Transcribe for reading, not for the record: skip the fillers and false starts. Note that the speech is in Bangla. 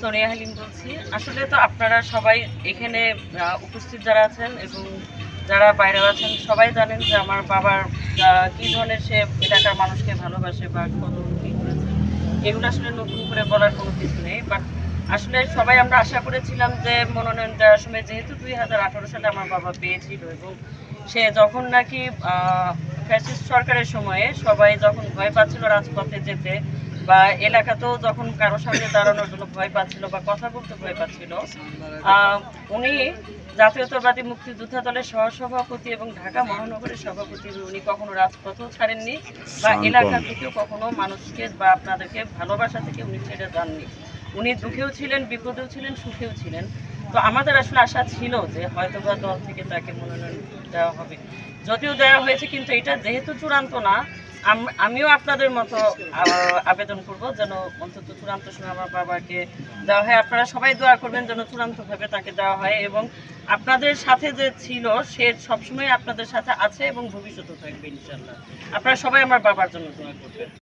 সোনিয়া হালিম বলছি। আসলে তো আপনারা সবাই এখানে উপস্থিত যারা আছেন এবং যারা বাইরেও আছেন সবাই জানেন যে আমার বাবার কী ধরনের সে এলাকার মানুষকে ভালোবাসে বা কত কী করেছে। এগুলো আসলে নতুন করে বলার কোনো কিছু নেই। বাট আসলে সবাই আমরা আশা করেছিলাম যে মনোনয়ন দেওয়ার সময় যেহেতু 2018 সালে আমার বাবা পেয়েছিল এবং সে যখন নাকি ফ্যাসিস্ট সরকারের সময়ে সবাই যখন ভয় পাচ্ছিল রাজপথে যেতে বা এলাকাতেও যখন কারো সামনে দাঁড়ানোর জন্য ভয় পাচ্ছিল বা কথা বলতে ভয় পাচ্ছিল, উনি জাতীয়তাবাদী মুক্তিযোদ্ধা দলের সহসভাপতি এবং ঢাকা মহানগরের সভাপতি, উনি কখনো রাজপথও ছাড়েননি বা এলাকা থেকেও কখনো মানুষকে বা আপনাদেরকে ভালোবাসা থেকে উনি ছেড়ে যাননি। উনি দুঃখেও ছিলেন, বিপদেও ছিলেন, সুখেও ছিলেন। তো আমাদের আসলে আশা ছিল যে হয়তোবা দল থেকে তাকে মনোনয়ন দেওয়া হবে, যদিও দেওয়া হয়েছে, কিন্তু এটা যেহেতু চূড়ান্ত না, আমিও আপনাদের মতো আবেদন করব যেন অন্তত চূড়ান্ত সময় আমার বাবাকে দেওয়া হয়। আপনারা সবাই দোয়া করবেন যেন চূড়ান্তভাবে তাকে দেওয়া হয় এবং আপনাদের সাথে যে ছিল সে সবসময় আপনাদের সাথে আছে এবং ভবিষ্যতেও থাকবে ইনশাল্লাহ। আপনারা সবাই আমার বাবার জন্য দোয়া করবেন।